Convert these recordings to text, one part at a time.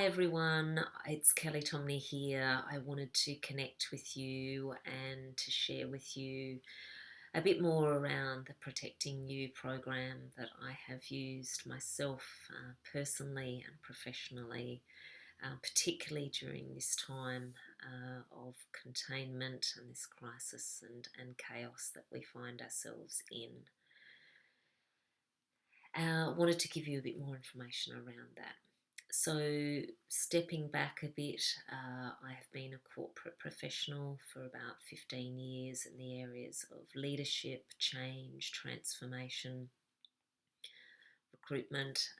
Hi everyone, it's Kellie here. I wanted to connect with you and to share with you a bit more around the Protecting You program that I have used myself personally and professionally, particularly during this time of containment and this crisis and chaos that we find ourselves in. Wanted to give you a bit more information around that. So, stepping back a bit, I have been a corporate professional for about 15 years in the areas of leadership, change, transformation, recruitment,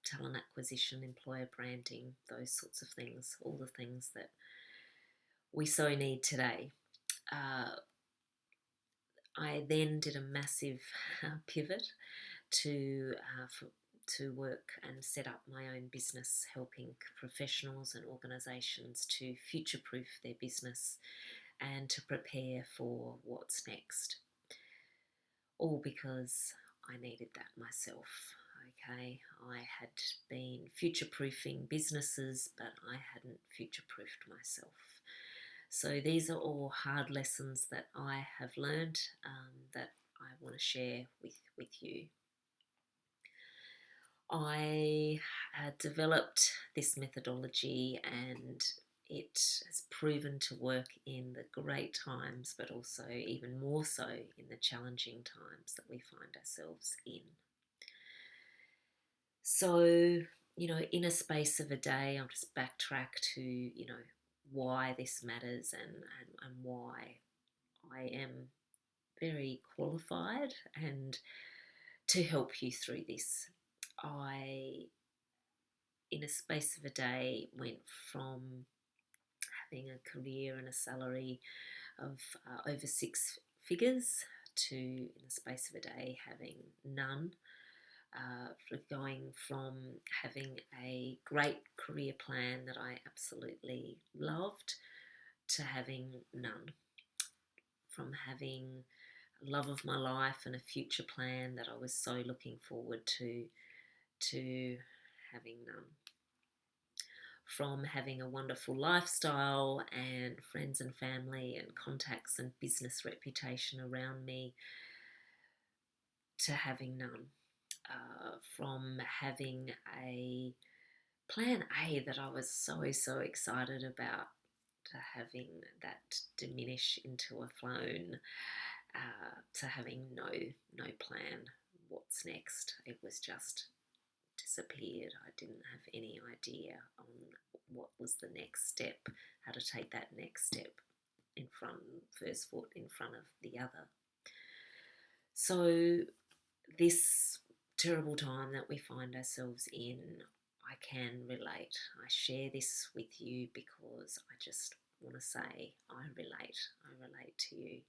talent acquisition, employer branding, those sorts of things, all the things that we so need today. I then did a massive pivot to work and set up my own business, helping professionals and organisations to future-proof their business and to prepare for what's next. All because I needed that myself. Okay, I had been future-proofing businesses, but I hadn't future-proofed myself. So these are all hard lessons that I have learned that I want to share with you. I developed this methodology and it has proven to work in the great times, but also even more so in the challenging times that we find ourselves in. So, in a space of a day, I'll just backtrack to, why this matters and why I am very qualified and to help you through this. I, in a space of a day, went from having a career and a salary of over six figures to, in the space of a day, having none. Going from having a great career plan that I absolutely loved to having none. From having love of my life and a future plan that I was so looking forward to having none. From having a wonderful lifestyle and friends and family and contacts and business reputation around me to having none. From having a plan A that I was so excited about to having that diminish into a phone, to having no plan. What's next? It was just disappeared. I didn't have any idea on what was the next step, how to take that next step in front, first foot in front of the other. So this terrible time that we find ourselves in, I can relate. I share this with you because I just want to say I relate to you.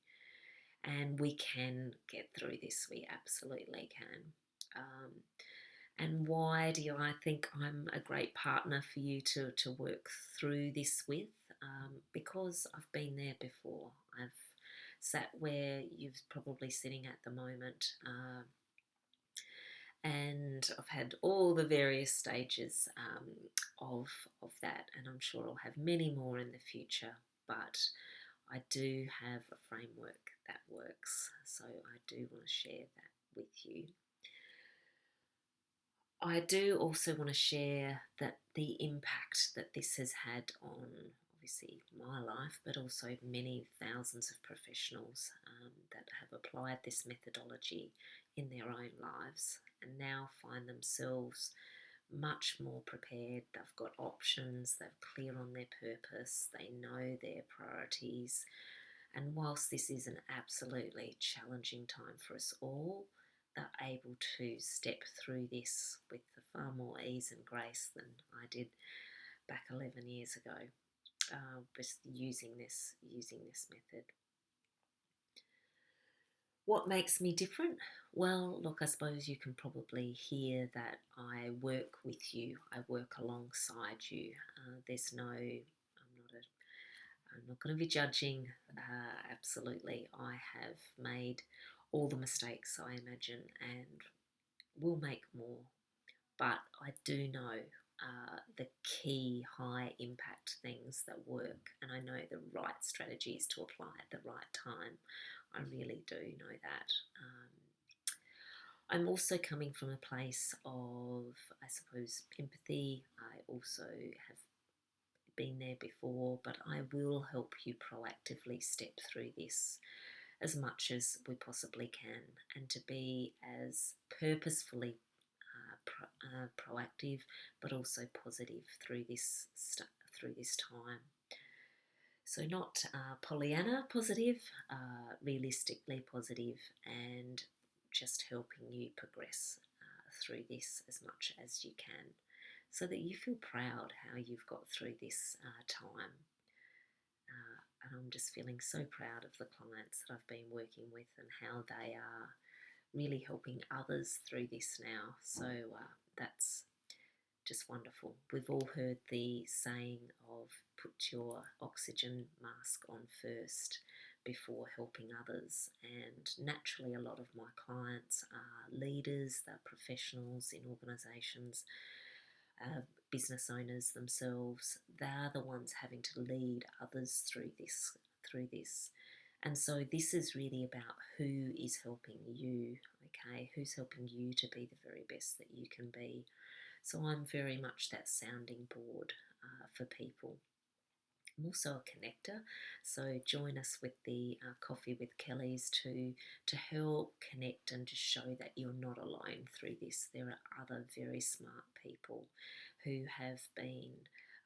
And we can get through this, we absolutely can. And why do I think I'm a great partner for you to work through this with? Because I've been there before. I've sat where you're probably sitting at the moment. And I've had all the various stages of that, and I'm sure I'll have many more in the future, but I do have a framework that works, so I do want to share that with you. I do also want to share that the impact that this has had on obviously my life, but also many thousands of professionals that have applied this methodology in their own lives and now find themselves much more prepared. They've got options, they're clear on their purpose, they know their priorities. And whilst this is an absolutely challenging time for us all, they're able to step through this with far more ease and grace than I did back 11 years ago, just using this method. What makes me different? Well, look, I suppose you can probably hear that I work with you. I work alongside you. I'm not going to be judging. Absolutely, I have made all the mistakes I imagine and will make more. But I do know the key high impact things that work, and I know the right strategies to apply at the right time. I really do know that. I'm also coming from a place of, I suppose, empathy. I also have been there before, but I will help you proactively step through this as much as we possibly can, and to be as purposefully proactive, but also positive through this time. So not Pollyanna positive, realistically positive, and just helping you progress through this as much as you can, so that you feel proud how you've got through this time. And I'm just feeling so proud of the clients that I've been working with and how they are really helping others through this now. So that's just wonderful. We've all heard the saying of put your oxygen mask on first before helping others. And naturally, a lot of my clients are leaders, they're professionals in organisations, business owners themselves. They're the ones having to lead others through this. And so this is really about who is helping you, okay? Who's helping you to be the very best that you can be. So I'm very much that sounding board for people. I'm also a connector, so join us with the Coffee with Kellies to help connect and to show that you're not alone through this. There are other very smart people who have been,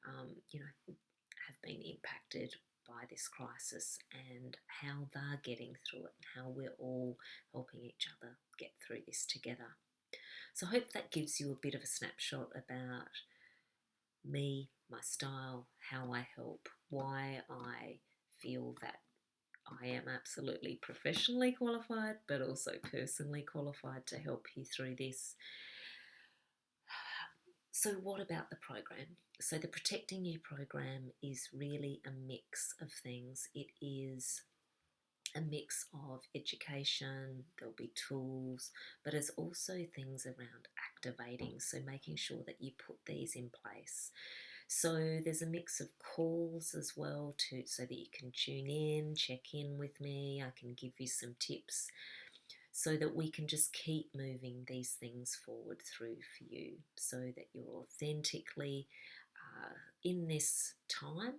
have been impacted by this crisis, and how they're getting through it, and how we're all helping each other get through this together. So I hope that gives you a bit of a snapshot about me, my style, how I help, why I feel that I am absolutely professionally qualified, but also personally qualified to help you through this. So what about the program? So the Protecting You program is really a mix of things. It is a mix of education, there'll be tools, but it's also things around activating, so making sure that you put these in place. So there's a mix of calls as well, so that you can tune in, check in with me. I can give you some tips so that we can just keep moving these things forward through for you, so that you're authentically in this time,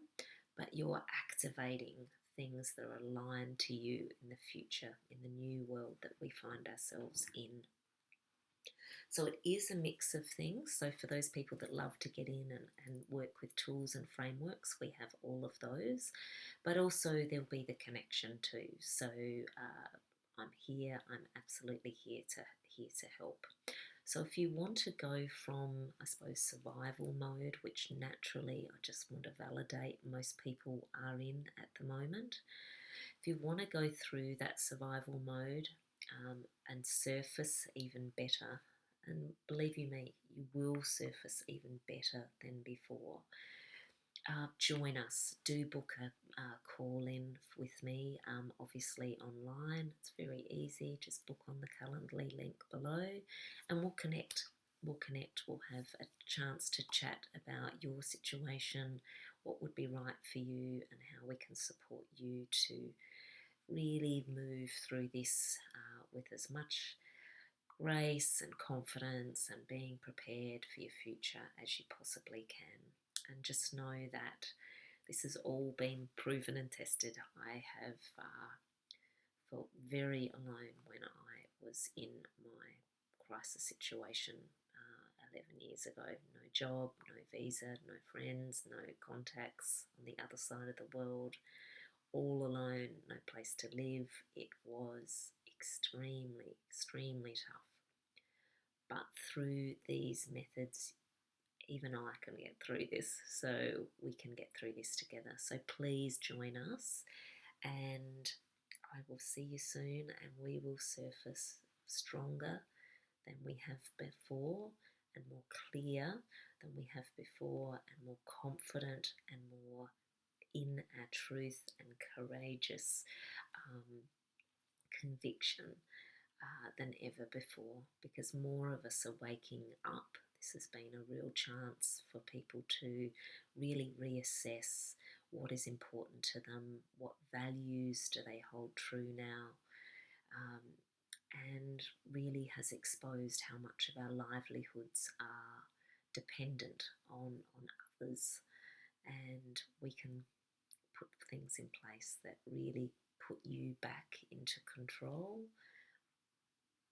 but you're activating things that are aligned to you in the future, in the new world that we find ourselves in. So it is a mix of things. So for those people that love to get in and work with tools and frameworks, we have all of those. But also there'll be the connection too. So I'm here. I'm absolutely here to help. So if you want to go from, I suppose, survival mode, which naturally I just want to validate most people are in at the moment. If you want to go through that survival mode and surface even better, and believe you me, you will surface even better than before, join us. Do book a call in with me, obviously online. It's very easy. Just book on the Calendly link below and we'll connect. We'll have a chance to chat about your situation, what would be right for you, and how we can support you to really move through this with as much grace and confidence and being prepared for your future as you possibly can. And just know that this has all been proven and tested. I have felt very alone when I was in my crisis situation 11 years ago. No job, no visa, no friends, no contacts on the other side of the world, all alone, no place to live. It was extremely, extremely tough. But through these methods, even I can get through this, so we can get through this together. So please join us, and I will see you soon, and we will surface stronger than we have before, and more clear than we have before, and more confident and more in our truth and courageous conviction than ever before, because more of us are waking up. This has been a real chance for people to really reassess what is important to them, what values do they hold true now, um, and really has exposed how much of our livelihoods are dependent on others. And we can put things in place that really put you back into control,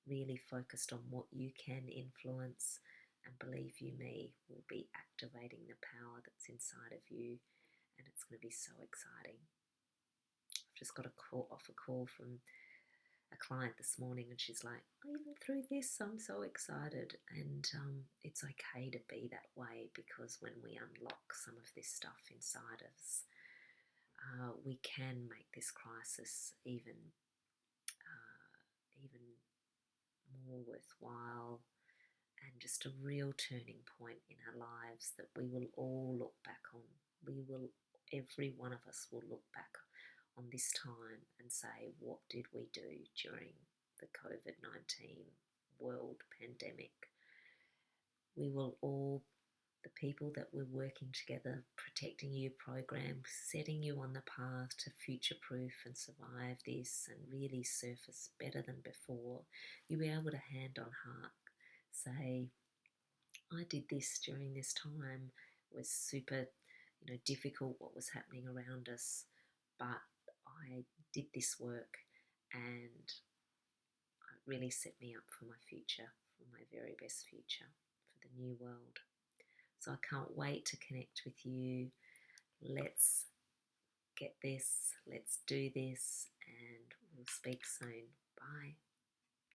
really focused on what you can influence, and believe you me, will be activating the power that's inside of you, and it's going to be so exciting. I've just got off a call from a client this morning, and she's like, even through this, I'm so excited. And it's okay to be that way, because when we unlock some of this stuff inside us, we can make this crisis even more worthwhile, and just a real turning point in our lives that we will all look back on. Every one of us will look back on this time and say, what did we do during the COVID-19 world pandemic? We will all, the people that were working together, Protecting You program, setting you on the path to future-proof and survive this and really surface better than before, you'll be able to hand on heart say, I did this during this time. It was super, difficult what was happening around us, but I did this work, and it really set me up for my future, for my very best future, for the new world. So I can't wait to connect with you. Let's get this, let's do this, and we'll speak soon. Bye.